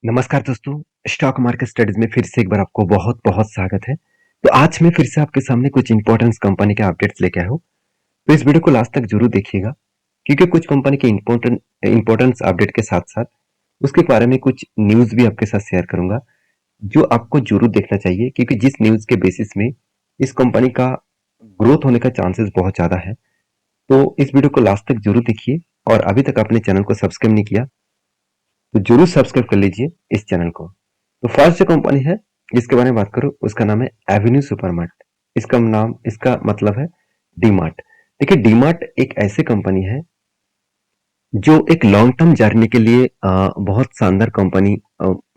नमस्कार दोस्तों, stock market studies में फिर से एक बार आपको बहुत-बहुत स्वागत है। तो आज मैं फिर से आपके सामने कुछ इंपॉर्टेंस कंपनी के अपडेट्स लेके आया हूँ। तो इस वीडियो को लास्ट तक जरूर देखिएगा, क्योंकि कुछ कंपनी के इंपॉर्टेंस अपडेट के साथ-साथ उसके बारे में कुछ न्यूज़ भी आपके साथ शेयर करूँगा, जो आपको जरूर देखना चाहिए, क्योंकि जिस न्यूज़ के बेसिस में इस कंपनी का ग्रोथ होने का चांसेस बहुत ज़्यादा है। तो इस वीडियो को लास्ट तक जरूर देखिए और अभी तक आपने चैनल को सब्सक्राइब नहीं किया तो जरूर सब्सक्राइब कर लीजिए इस चैनल को। तो फर्स्ट जो कंपनी है जिसके बारे में बात करूं उसका नाम है एवेन्यू सुपरमार्ट। इसका मतलब है डीमार्ट। देखिए, डीमार्ट एक ऐसी कंपनी है जो एक लॉन्ग टर्म जर्नी के लिए बहुत शानदार कंपनी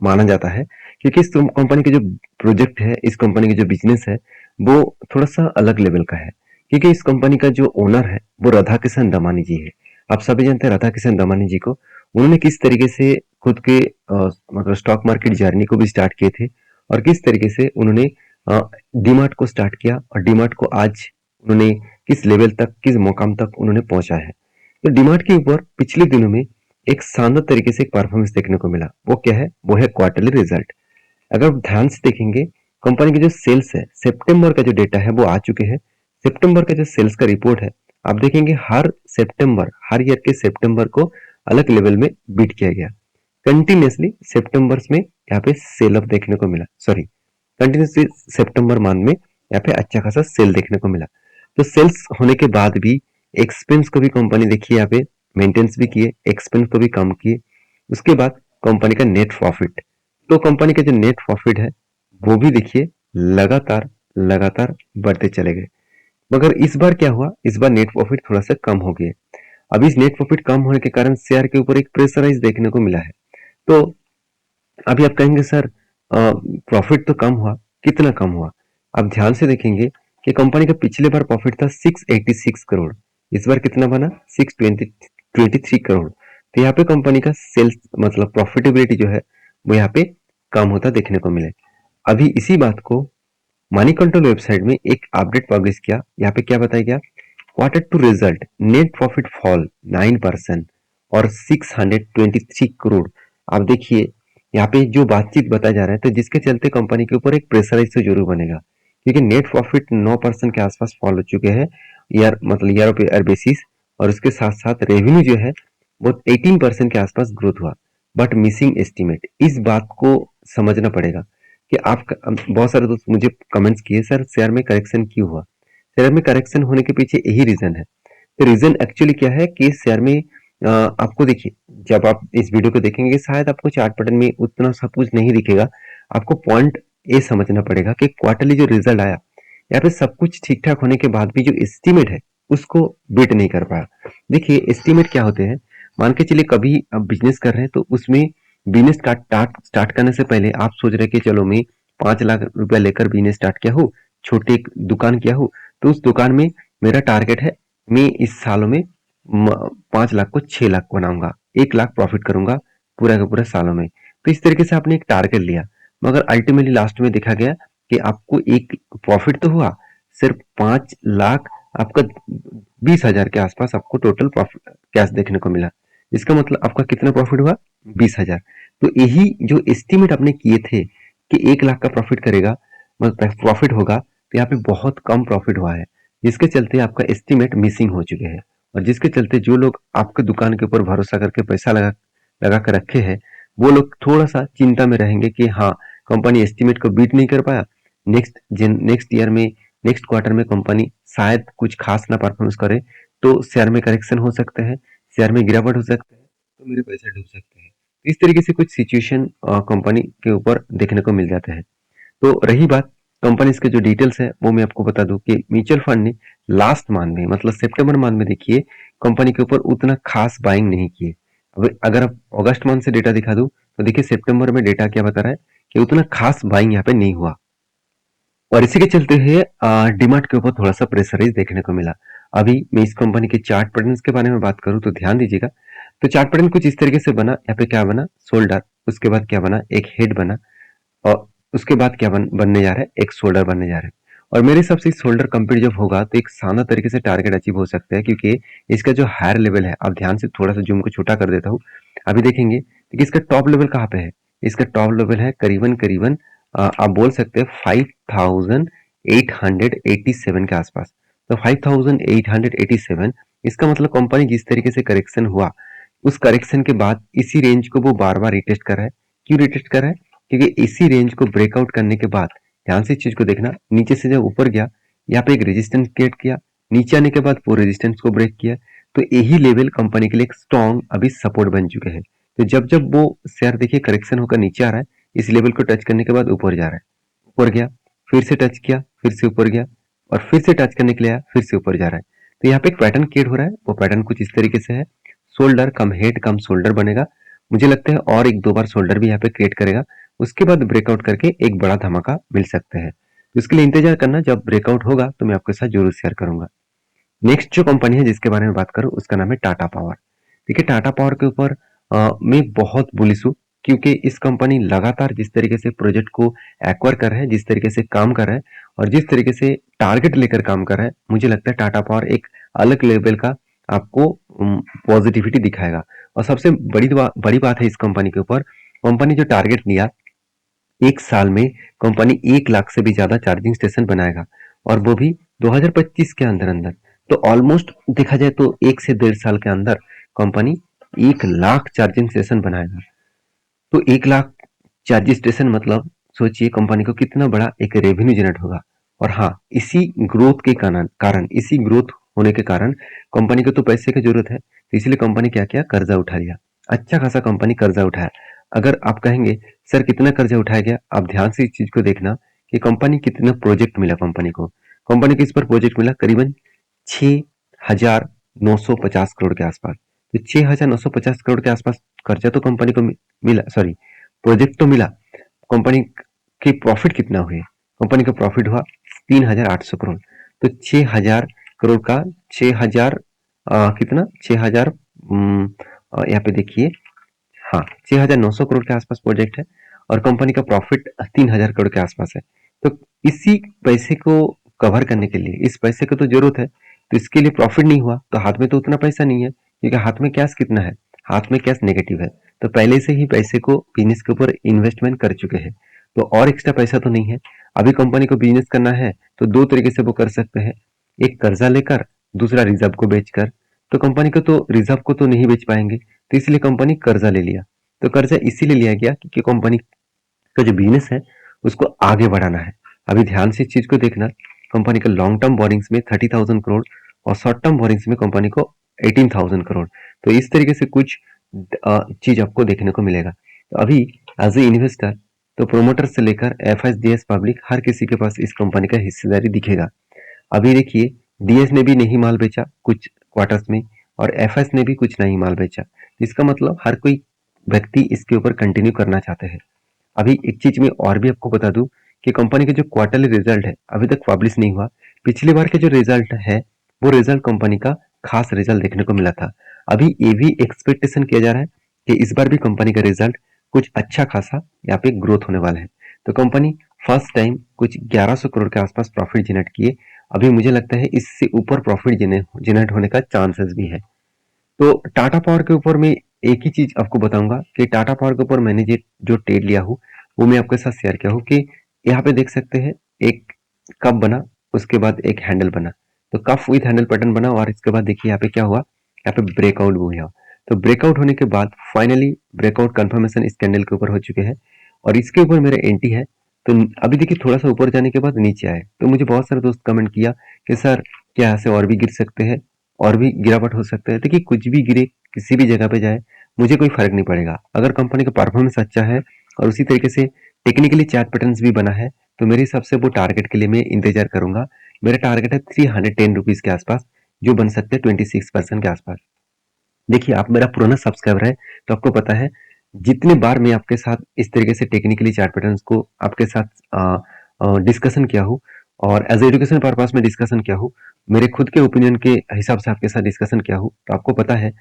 माना जाता है, क्योंकि इस कंपनी के जो प्रोजेक्ट है, इस कंपनी की जो बिजनेस है, वो थोड़ा सा अलग लेवल का है। क्योंकि इस कंपनी का जो ओनर है वो राधा किशन दमानी जी है। आप सभी जानते हैं राधा किशन दमानी जी को। उन्होंने किस तरीके से खुद के मतलब स्टॉक मार्केट जर्नी को भी स्टार्ट किए थे और किस तरीके से उन्होंने डीमार्ट को स्टार्ट किया और डीमार्ट को आज उन्होंने किस लेवल तक, किस मुकाम तक उन्होंने पहुंचा है। तो डीमार्ट के ऊपर पिछले दिनों में एक शानदार तरीके से एक परफॉर्मेंस देखने को मिला। वो क्या है? वो है क्वार्टरली रिजल्ट। अगर आप ध्यान से देखेंगे, कंपनी की जो सेल्स है, सितंबर का जो डेटा है वो आ चुके हैं। सितंबर का जो सेल्स का रिपोर्ट है, आप देखेंगे हर सितंबर, हर ईयर के सितंबर को अलग लेवल में बीट किया गया। कंटिन्यूसली सितंबर में यहाँ पे सेल अप देखने को मिला, सॉरी, कंटिन्यूसली सितंबर मंथ में यहाँ पे अच्छा खासा सेल देखने को मिला। तो सेल्स होने के बाद भी एक्सपेंस को भी कंपनी देखिए यहाँ पे मेंटेन्स भी किए, एक्सपेंस को भी कम किए। उसके बाद कंपनी का नेट प्रॉफिट, तो कंपनी का जो नेट प्रॉफिट है वो भी देखिए लगातार लगातार बढ़ते चले गए। मगर इस बार क्या हुआ? इस बार नेट प्रॉफिट थोड़ा सा कम हो गया। अब इस नेट प्रॉफिट कम होने के कारण शेयर के ऊपर एक प्रेशराइज देखने को मिला है। तो अभी आप कहेंगे सर, प्रॉफिट तो कम हुआ, कितना कम हुआ? आप ध्यान से देखेंगे कि कंपनी का पिछले बार प्रॉफिट था 686 करोड़, इस बार कितना बना? 623 करोड़। तो यहाँ पे कंपनी का सेल्स मतलब प्रॉफिटेबिलिटी जो है वो यहाँ पे कम होता देखने को मिले। अभी इसी बात को मनी कंट्रोल वेबसाइट में एक अपडेट पब्लिश किया। यहाँ पे क्या बताया गया? Quarter two result net profit fall 9% और 623 करोड़। आप देखिए यहाँ पे जो बातचीत बताया जा रहा है, तो जिसके चलते कंपनी के ऊपर एक प्रेशराइज तो जरूर बनेगा, क्योंकि नेट प्रॉफिट 9% के आसपास फॉल हो चुके हैं ईयर ऑफ ईयर बेसिस। और उसके साथ साथ रेवेन्यू जो है वो 18% के आसपास ग्रोथ हुआ, बट मिसिंग एस्टिमेट। इस बात को समझना पड़ेगा कि आप बहुत सारे दोस्त मुझे कमेंट्स किए, सर शेयर में करेक्शन क्यों हुआ? शेयर में करेक्शन होने के पीछे यही रीजन है। तो रीजन एक्चुअली क्या है कि शेयर में आपको देखिए, जब आप इस वीडियो को देखेंगे शायद आपको चार्ट पैटर्न में उतना सब कुछ नहीं दिखेगा। आपको पॉइंट ये समझना पड़ेगा कि क्वार्टरली जो रिजल्ट आया, यहाँ पे सब कुछ ठीक ठाक होने के बाद भी जो एस्टिमेट है उसको बीट नहीं कर पाया। देखिए, एस्टिमेट क्या होते हैं? मान के चलिए कभी आप बिजनेस कर रहे हैं, तो उसमें बिजनेस स्टार्ट करने से पहले आप सोच रहे हैं कि चलो मैं 5 लाख रुपया लेकर बिजनेस स्टार्ट किया हूँ, छोटी एक दुकान किया हूँ, तो उस दुकान में मेरा टारगेट है मैं इस सालों में 5 लाख को 6 लाख बनाऊंगा, 1 लाख प्रॉफिट करूंगा पूरा का पूरा सालों में। तो इस तरीके से आपने एक टारगेट लिया, मगर अल्टीमेटली लास्ट में देखा गया कि आपको एक प्रॉफिट तो हुआ, सिर्फ 5 लाख, आपका 20 हजार के आसपास आपको टोटल प्रॉफिट कैश देखने को मिला। इसका मतलब आपका कितना प्रॉफिट हुआ? 20 हजार। तो यही जो एस्टिमेट आपने किए थे कि 1 लाख का प्रॉफिट करेगा, मतलब प्रॉफिट होगा, तो यहाँ पे बहुत कम प्रॉफिट हुआ है, जिसके चलते आपका एस्टिमेट मिसिंग हो चुके हैं। और जिसके चलते जो लोग आपके दुकान के ऊपर भरोसा करके पैसा लगा कर रखे हैं, वो लोग थोड़ा सा चिंता में रहेंगे कि हाँ, कंपनी एस्टिमेट को बीट नहीं कर पाया, नेक्स्ट ईयर में, नेक्स्ट क्वार्टर में कंपनी शायद कुछ खास ना परफॉर्मेंस करे, तो शेयर में करेक्शन हो सकते हैं, शेयर में गिरावट हो सकता है, तो मेरे पैसे डूब सकते हैं। इस तरीके से कुछ सिचुएशन कंपनी के ऊपर देखने को मिल जाते हैं। तो रही बात कंपनीज के जो डिटेल्स है, वो मैं आपको बता दूं कि म्यूचुअल फंड ने लास्ट मंथ में, मतलब सितंबर मंथ में देखिए कंपनी के ऊपर उतना खास बाइंग नहीं किए। अब अगर आप अगस्त मंथ से डेटा दिखा दूं, तो देखिए सितंबर में डेटा क्या बता रहा है कि उतना खास बाइंग यहाँ पे नहीं हुआ। और इसी के चलते हुए डिमांड के ऊपर थोड़ा सा प्रेशराइज देखने को मिला। अभी मैं इस कंपनी के चार्ट पैटर्न्स के बारे में बात करूं तो ध्यान दीजिएगा। तो चार्ट पैटर्न कुछ इस तरीके से बना, यहाँ पे क्या बना? शोल्डर, उसके बाद क्या बना? एक हेड बना, और उसके बाद क्या बनने जा रहा है? एक शोल्डर बनने जा रहा है। और मेरे हिसाब से शोल्डर कंप्लीट जब होगा तो एक शानदार तरीके से टारगेट अचीव हो सकता है, क्योंकि इसका जो हायर लेवल है, आप ध्यान से थोड़ा सा जूम को छोटा कर देता हूँ, अभी देखेंगे कि इसका टॉप लेवल कहाँ पे है? इसका टॉप लेवल है करीबन करीबन आप बोल सकते हैं 5887 के आसपास। तो 5887, इसका मतलब कंपनी जिस तरीके से करेक्शन हुआ, उस करेक्शन के बाद इसी रेंज को वो बार बार रिटेस्ट कर रहा है। क्यों रिटेस्ट कर रहा है? क्योंकि इसी रेंज को ब्रेकआउट करने के बाद ध्यान से इस चीज को देखना, नीचे से जब ऊपर गया, यहाँ पे एक रेजिस्टेंस क्रिएट किया, नीचे आने के बाद वो रेजिस्टेंस को ब्रेक किया, तो यही लेवल कंपनी के लिए एक स्ट्रॉन्ग अभी सपोर्ट बन चुके हैं। तो जब जब वो शेयर देखिए करेक्शन होकर नीचे आ रहा है, इस लेवल को टच करने के बाद ऊपर जा रहा है, ऊपर गया, फिर से टच किया, फिर से ऊपर गया, और फिर से टच करने के लिए आया, फिर से ऊपर जा रहा है। तो यहाँ पे एक पैटर्न क्रिएट हो रहा है, वो पैटर्न कुछ इस तरीके से है, शोल्डर कम हेड कम शोल्डर बनेगा। मुझे लगता है और एक दो बार शोल्डर भी यहाँ पे क्रिएट करेगा, उसके बाद ब्रेकआउट करके एक बड़ा धमाका मिल सकते हैं। तो इसके लिए इंतजार करना, जब ब्रेकआउट होगा तो मैं आपके साथ जरूर शेयर करूंगा। नेक्स्ट जो कंपनी है जिसके बारे में बात करूं, उसका नाम है टाटा पावर। देखिए टाटा पावर के ऊपर मैं बहुत बुलिश हूँ, क्योंकि इस कंपनी लगातार जिस तरीके से प्रोजेक्ट को एक्वायर कर रहा है, जिस तरीके से काम कर रहा है, और जिस तरीके से टारगेट लेकर काम कर रहा है, मुझे लगता है टाटा पावर एक अलग लेवल का आपको पॉजिटिविटी दिखाएगा। और सबसे बड़ी बात है इस कंपनी के ऊपर, कंपनी जो टारगेट लिया, एक साल में कंपनी 1 लाख से भी ज्यादा चार्जिंग स्टेशन बनाएगा, और वो भी 2025 के अंदर अंदर। तो ऑलमोस्ट देखा जाए तो 1 से 1.5 साल के अंदर कंपनी 1 लाख चार्जिंग स्टेशन बनाएगा। तो 1 लाख चार्जिंग स्टेशन मतलब सोचिए कंपनी को कितना बड़ा एक रेवेन्यू जनरेट होगा। और हाँ, इसी ग्रोथ के कारण इसी ग्रोथ होने के कारण कंपनी को तो पैसे की जरूरत है, तो इसलिए कंपनी क्या किया, कर्जा उठा लिया। अच्छा खासा कंपनी कर्जा उठाया। अगर आप कहेंगे सर कितना कर्जा उठाया गया, आप ध्यान से इस चीज को देखना कि कंपनी कितना प्रोजेक्ट मिला कंपनी को इस पर प्रोजेक्ट मिला करीबन 6,950 करोड़ के आसपास। तो 6,950 करोड़ के आसपास कर्जा तो कंपनी को मिला, सॉरी प्रोजेक्ट तो मिला। कंपनी के प्रॉफिट कितना हुए, कंपनी का प्रॉफिट हुआ 3,800 करोड़। तो 6,000 करोड़ का 6,000 कितना 6,000, यहाँ पे देखिए, हाँ 6,900 करोड़ के आसपास प्रोजेक्ट है, और कंपनी का प्रॉफिट 3,000 करोड़ के आसपास है। तो इसी पैसे को कवर करने के लिए, इस पैसे को तो जरूरत है, तो इसके लिए प्रॉफिट नहीं हुआ, तो हाथ में तो उतना पैसा नहीं है, क्योंकि हाथ में कैश कितना है, हाथ में कैश नेगेटिव है। तो पहले से ही पैसे को बिजनेस के ऊपर इन्वेस्टमेंट कर चुके हैं, तो और एक्स्ट्रा पैसा तो नहीं है। अभी कंपनी को बिजनेस करना है तो दो तरीके से वो कर सकते हैं, एक कर्जा लेकर, दूसरा रिजर्व को बेचकर। तो कंपनी को तो रिजर्व को तो नहीं बेच पाएंगे, तो इसलिए कंपनी कर्जा ले लिया। तो कर्जा इसीलिए लिया गया क्योंकि कंपनी का जो बिजनेस है उसको आगे बढ़ाना है। अभी ध्यान से इस चीज को देखना, कंपनी का लॉन्ग टर्म बोरिंग्स में 30,000 करोड़, और शॉर्ट टर्म बोरिंग्स में कंपनी को 18,000 करोड़। तो इस तरीके से कुछ चीज आपको देखने को मिलेगा। तो अभी एज ए इन्वेस्टर, तो प्रोमोटर से लेकर एफएसडीएस पब्लिक, हर किसी के पास इस कंपनी का हिस्सेदारी दिखेगा। अभी देखिए, डीएस ने भी नहीं माल बेचा कुछ क्वार्टर्स में, और एफएस ने भी कुछ नहीं माल बेचा। इसका मतलब हर कोई व्यक्ति इसके ऊपर कंटिन्यू करना चाहते हैं। अभी एक चीज मैं और भी आपको बता दूं कि कंपनी का जो क्वार्टरली रिजल्ट है अभी तक पब्लिश नहीं हुआ। पिछली बार के जो रिजल्ट है, वो रिजल्ट कंपनी का खास रिजल्ट देखने को मिला था। अभी ये भी एक्सपेक्टेशन किया जा रहा है कि इस बार भी कंपनी का रिजल्ट कुछ अच्छा खासा यहाँ पे ग्रोथ होने वाला है। तो कंपनी फर्स्ट टाइम कुछ 1100 करोड़ के आसपास प्रॉफिट जनरेट किए। अभी मुझे लगता है इससे ऊपर प्रॉफिट जनरेट होने का चांसेस भी है। तो टाटा पावर के ऊपर मैं एक ही चीज आपको बताऊंगा कि टाटा पावर के ऊपर मैंने जो ट्रेड लिया हूँ, वो मैं आपके साथ शेयर किया हूँ कि यहाँ पे देख सकते हैं एक कप बना, उसके बाद एक हैंडल बना। तो कप विथ हैंडल पैटर्न बना, और इसके बाद देखिए यहाँ पे क्या हुआ, यहाँ पे ब्रेकआउट भी हुआ। तो ब्रेकआउट होने के बाद फाइनली ब्रेकआउट कंफर्मेशन इस कैंडल के ऊपर हो चुके हैं, और इसके ऊपर मेरा एंट्री है। तो अभी देखिए थोड़ा सा ऊपर जाने के बाद नीचे आए, तो मुझे बहुत सारे दोस्त कमेंट किया कि सर क्या यहाँ से और भी गिर सकते हैं, और भी गिरावट हो सकता है। देखिए कुछ भी गिरे, किसी भी जगह पे जाए, मुझे कोई फर्क नहीं पड़ेगा। अगर कंपनी का परफॉर्मेंस अच्छा है और उसी तरीके से टेक्निकली चार्ट पैटर्न्स भी बना है, तो मेरे हिसाब से वो टारगेट के लिए मैं इंतजार करूंगा। मेरा टारगेट है 310 रुपीज के आसपास, जो बन सकते हैं 26% के आसपास। देखिए आप मेरा पुराना सब्सक्राइबर है, तो आपको पता है जितने बार मैं आपके साथ इस तरीके से टेक्निकली चार्ट पैटर्न्स को आपके साथ डिस्कशन किया हूँ, और एज एजुकेशन पर्पस में डिस्कशन किया हूँ, मेरे खुद के ओपिनियन के हिसाब से आपके साथ डिस्कशन किया हूँ, तो आपको पता है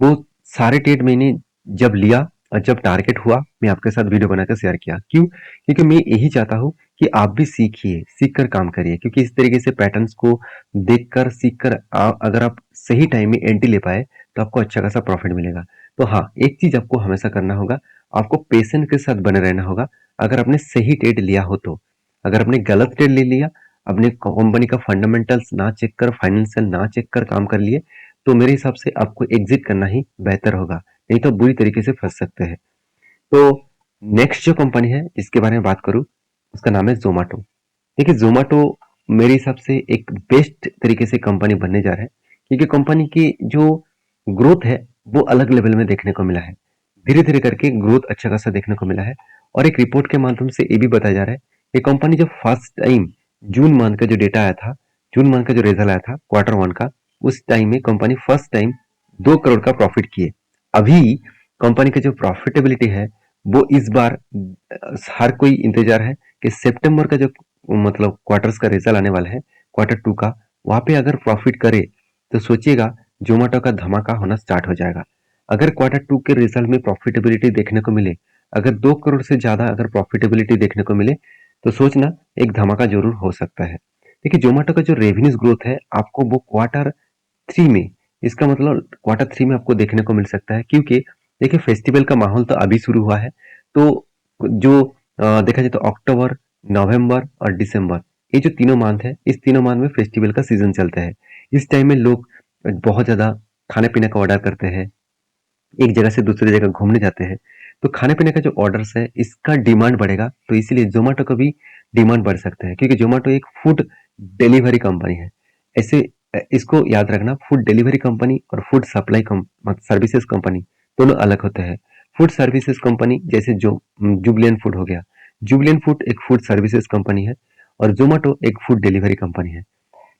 वो सारे ट्रेड मैंने जब लिया और जब टारगेट हुआ, मैं आपके साथ वीडियो बनाकर शेयर किया। क्यों? क्योंकि मैं यही चाहता हूँ कि आप भी सीखिए, सीख कर काम करिए, क्योंकि इस तरीके से पैटर्न्स को देखकर सीखकर अगर आप सही टाइम में एंट्री ले पाए, तो आपको अच्छा खासा प्रॉफिट मिलेगा। तो हाँ, एक चीज आपको हमेशा करना होगा, आपको पेशेंस के साथ बने रहना होगा। अगर आपने सही ट्रेड लिया हो तो। अगर आपने गलत ट्रेड ले लिया, अपने कंपनी का फंडामेंटल्स ना चेक कर, फाइनेंशियल ना चेक कर काम कर लिए, तो मेरे हिसाब से आपको एग्जिट करना ही बेहतर होगा, नहीं तो बुरी तरीके से फंस सकते हैं। तो नेक्स्ट जो कंपनी है जिसके बारे में बात करूं, उसका नाम है जोमेटो। देखिए जोमेटो मेरे हिसाब से एक बेस्ट तरीके से कंपनी बनने जा रहा है, क्योंकि कंपनी की जो ग्रोथ है वो अलग लेवल में देखने को मिला है। धीरे धीरे करके ग्रोथ अच्छा खासा देखने को मिला है। और एक रिपोर्ट के माध्यम से ये भी बताया जा रहा है कि कंपनी जब फर्स्ट टाइम जून मंथ का जो डेटा आया था, जून मंथ का जो रिजल्ट आया था क्वार्टर वन का, उस टाइम में कंपनी फर्स्ट टाइम 2 करोड़ का प्रॉफिट किए। अभी कंपनी की जो प्रॉफिटेबिलिटी है वो इस बार हर कोई इंतजार है कि सितंबर का जो मतलब क्वार्टर्स का रिजल्ट आने वाला है, क्वार्टर टू का, वहां पे अगर प्रॉफिट करे तो सोचिएगा जोमेटो का धमाका होना स्टार्ट हो जाएगा। अगर क्वार्टर टू के रिजल्ट में प्रॉफिटेबिलिटी देखने को मिले, अगर 2 करोड़ से ज्यादा अगर प्रॉफिटेबिलिटी देखने को मिले, तो सोचना एक धमाका जरूर हो सकता है। देखिए जोमेटो का जो रेवेन्यूज ग्रोथ है आपको वो क्वार्टर थ्री में, इसका मतलब क्वार्टर थ्री में आपको देखने को मिल सकता है, क्योंकि देखिए फेस्टिवल का माहौल तो अभी शुरू हुआ है। तो जो देखा जाए तो अक्टूबर, नवंबर और दिसंबर, ये जो तीनों मंथ है, इस तीनों मंथ में फेस्टिवल का सीजन चलता है। इस टाइम में लोग बहुत ज्यादा खाने पीने का ऑर्डर करते हैं, एक जगह से दूसरी जगह घूमने जाते हैं। तो खाने पीने का जो ऑर्डर्स है इसका डिमांड बढ़ेगा, तो इसीलिए जोमेटो का भी डिमांड बढ़ सकता है, क्योंकि जोमेटो एक फूड डिलीवरी कंपनी है। ऐसे इसको याद रखना, फूड डिलीवरी कंपनी और फूड सप्लाई सर्विसेज कंपनी दोनों अलग होते हैं। फूड सर्विसेज कंपनी जैसे जो जुबलियन फूड हो गया, जुबलियन फूड एक फूड सर्विसेज कंपनी है और जोमेटो एक फूड डिलीवरी कंपनी है।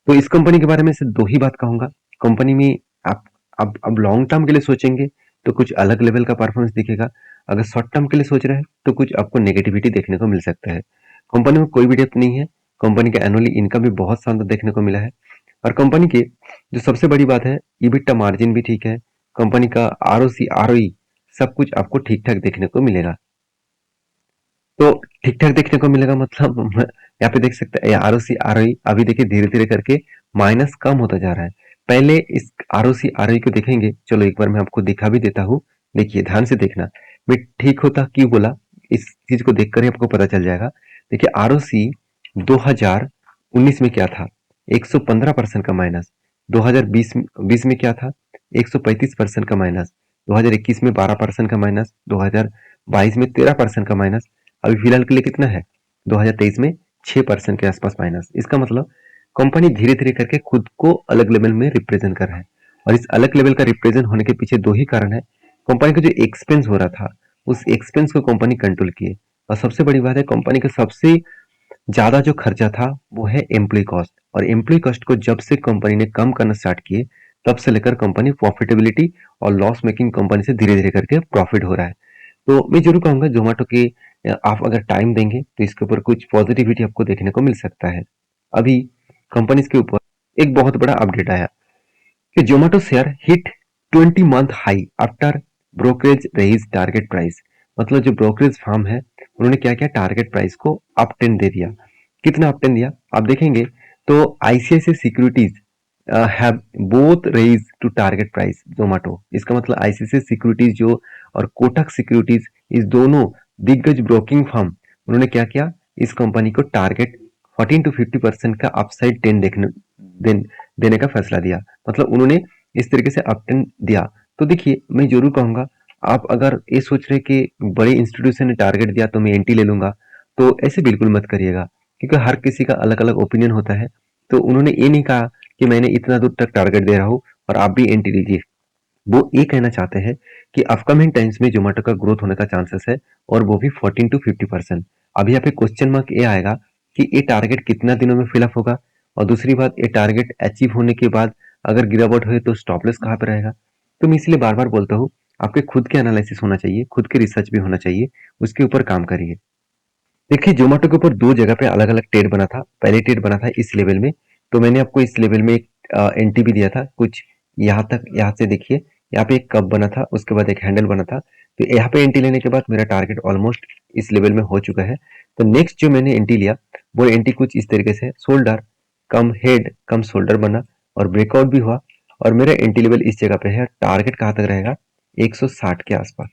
तो इस कंपनी के बारे में सिर्फ दो ही बात कहूंगा। कंपनी में आप अब लॉन्ग टर्म के लिए सोचेंगे तो कुछ अलग लेवल का परफॉर्मेंस दिखेगा। अगर शॉर्ट टर्म के लिए सोच रहे हैं तो कुछ आपको नेगेटिविटी देखने को मिल सकता है। कंपनी में कोई भी डेप्थ नहीं है। कंपनी का एनुअली इनकम भी बहुत शानदार देखने को मिला है। और कंपनी की जो सबसे बड़ी बात है, ईबिटा मार्जिन भी ठीक है। कंपनी का आरओसी आरओई सब कुछ आपको ठीक ठाक देखने को मिलेगा। तो ठीक ठाक देखने को मिलेगा मतलब यहाँ पे देख सकते हैं आरओसी आरओई अभी देखिए धीरे धीरे करके माइनस कम होता जा रहा है। पहले इस आरओसी आरओई को देखेंगे, चलो एक बार मैं आपको दिखा भी देता हूँ। देखिए ध्यान से देखना, मैं ठीक होता क्यों बोला, इस चीज को देखकर ही आपको पता चल जाएगा। देखिए आरओसी 2019 में क्या था, 115% का माइनस। 2020 में क्या था, 135% का माइनस। 2021 में 12% का माइनस। 2022 में 13% का माइनस। अभी फिलहाल के लिए कितना है, 2023 में 6% के आसपास माइनस। इसका मतलब कंपनी धीरे धीरे करके खुद को अलग लेवल में रिप्रेजेंट कर रहा है। और इस अलग लेवल का रिप्रेजेंट होने के पीछे दो ही कारण है। कंपनी का जो एक्सपेंस हो रहा था, उस एक्सपेंस को कंपनी कंट्रोल किए। और सबसे बड़ी बात है, कंपनी का सबसे ज्यादा जो खर्चा था वो है एम्प्लॉय कॉस्ट। और एम्प्लॉय कॉस्ट को जब से कंपनी ने कम करना स्टार्ट किए, तब से लेकर कंपनी प्रॉफिटेबिलिटी और लॉस मेकिंग कंपनी से धीरे धीरे करके प्रॉफिट हो रहा है। तो मैं जरूर कहूंगा जोमेटो की आप अगर टाइम देंगे तो इसके ऊपर कुछ पॉजिटिविटी आपको देखने को मिल सकता है। अभी कंपनीज के ऊपर एक बहुत बड़ा अपडेट आया कि Zomato share hit 20 month high after brokerage raise target price. मतलब जो ब्रोकरेज फर्म है उन्होंने क्या किया, टारगेट प्राइस को अप 10 दे दिया। कितना अप 10 दिया आप देखेंगे तो ICICI securities have both raise to target price Zomato. इसका मतलब आईसीआईसीआई सिक्योरिटीज जो और कोटक सिक्योरिटीज, इस दोनों दिग्गज ब्रोकिंग फर्म, उन्होंने क्या किया, इस कंपनी को टारगेट 14 to 50% का अपसाइड देने का फैसला दिया। मतलब उन्होंने इस तरीके से अप 10 दिया। तो देखिए मैं जरूर कहूंगा, आप अगर ये सोच रहे कि बड़े इंस्टीट्यूशन ने टारगेट दिया तो मैं एंटी ले लूंगा, तो ऐसे बिल्कुल मत करिएगा, क्योंकि हर किसी का अलग अलग ओपिनियन होता है। तो उन्होंने ये नहीं कहा कि मैंने इतना दूर तक टारगेट दे रहा हूँ और आप भी एंटी लीजिए। वो ये कहना चाहते हैं कि अपकमिंग टाइम्स में जोमेटो का ग्रोथ होने का चांसेस है, और वो भी 14 to 50%। अभी यहाँ पे क्वेश्चन मार्क ये आएगा कि ये टारगेट कितना दिनों में फिलअप होगा, और दूसरी बात ये टारगेट अचीव होने के बाद अगर गिरावट हुए तो स्टॉप लॉस कहाँ पे रहेगा। तो मैं इसलिए बार बार बोलता हूँ, आपके खुद के एनालिसिस होना चाहिए, खुद के रिसर्च भी होना चाहिए, उसके ऊपर काम करिए। देखिए जोमेटो के ऊपर दो जगह पे अलग अलग ट्रेड बना था। पहले ट्रेड बना था इस लेवल में, तो मैंने आपको इस लेवल में एक एंट्री भी दिया था कुछ यहाँ तक। यहाँ से देखिए यहाँ पे एक कप बना था, उसके बाद एक हैंडल बना था। तो यहाँ पे एंट्री लेने के बाद मेरा टारगेट ऑलमोस्ट इस लेवल में हो चुका है। तो नेक्स्ट जो मैंने एंट्री लिया वो एंट्री कुछ इस तरीके से शोल्डर कम हेड कम शोल्डर बना और ब्रेकआउट भी हुआ। और मेरा एंट्री लेवल इस जगह पे है। टारगेट कहाँ तक रहेगा, 160 के आसपास।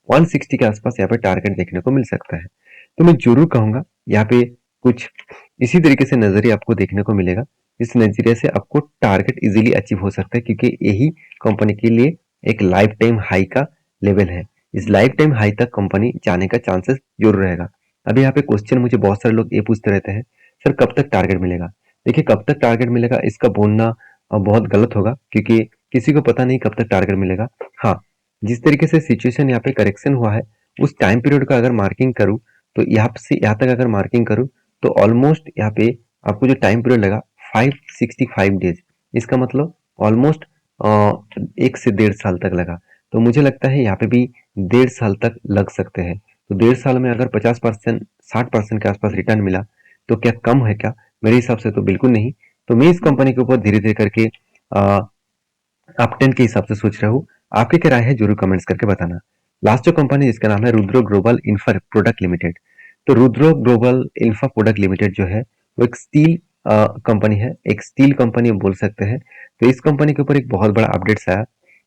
160 के आसपास यहाँ पे टारगेट देखने को मिल सकता है। तो मैं जरूर कहूंगा यहाँ पे कुछ इसी तरीके से नजरिया आपको देखने को मिलेगा। इस नजरिए से आपको टारगेट इजीली अचीव हो सकता है, क्योंकि यही कंपनी के लिए एक लाइफ टाइम हाई का लेवल है। इस लाइफ टाइम हाई तक कंपनी जाने का चांसेस जरूर रहेगा। अभी यहाँ पे क्वेश्चन मुझे बहुत सारे लोग ये पूछते रहते हैं, सर कब तक टारगेट मिलेगा। देखिए, कब तक टारगेट मिलेगा इसका बोलना बहुत गलत होगा, क्योंकि किसी को पता नहीं कब तक टारगेट मिलेगा। हाँ, जिस तरीके से सिचुएशन यहाँ पे करेक्शन हुआ है उस टाइम पीरियड का अगर मार्किंग करूँ, तो यहाँ से यहाँ तक अगर मार्किंग करूँ तो ऑलमोस्ट यहाँ पे आपको जो टाइम पीरियड लगा 565 डेज, इसका मतलब ऑलमोस्ट 1 से 1.5 साल तक लगा। तो मुझे लगता है यहाँ पे भी 1.5 साल तक लग सकते हैं। तो 1.5 साल में अगर 50% 60% के आसपास रिटर्न मिला तो क्या कम है क्या? मेरे हिसाब से तो बिल्कुल नहीं। तो मैं इस कंपनी के ऊपर धीरे धीरे करके अप 10 के हिसाब से सोच रहा हूँ। आपकी क्या राय है जरूर कमेंट्स करके बताना। लास्ट जो कंपनी जिसका नाम है रुद्रो ग्लोबल इंफ्रा प्रोडक्ट लिमिटेड। तो रुद्रो ग्लोबल इंफ्रा प्रोडक्ट लिमिटेड जो है वो एक स्टील कंपनी है, एक स्टील कंपनी बोल सकते हैं। तो इस कंपनी के ऊपर एक बहुत बड़ा अपडेट्स आया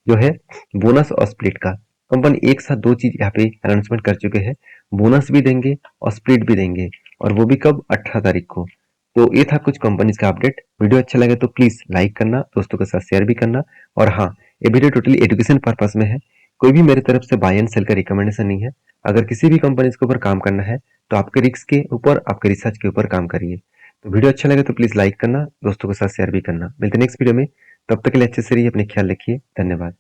जो है बोनस और स्प्लिट का। कंपनी एक साथ दो चीज यहाँ पे अनाउंसमेंट कर चुके हैं, बोनस भी देंगे और स्प्लिट भी देंगे, और वो भी कब? 18 तारीख को। तो ये था कुछ कंपनीज का अपडेट। वीडियो अच्छा लगे तो प्लीज लाइक करना, दोस्तों के साथ शेयर भी करना। और हाँ, ये वीडियो टोटली एजुकेशन पर्पस में है, कोई भी मेरी तरफ से बाय एंड सेल का रिकमेंडेशन नहीं है। अगर किसी भी कंपनी के ऊपर काम करना है तो आपके रिस्क के ऊपर, आपके रिसर्च के ऊपर काम करिए। तो वीडियो अच्छा लगे तो प्लीज लाइक करना, दोस्तों के साथ शेयर भी करना। मिलते हैं नेक्स्ट वीडियो में, तब तक के लिए अच्छे से रहिए, अपने ख्याल रखिए। धन्यवाद।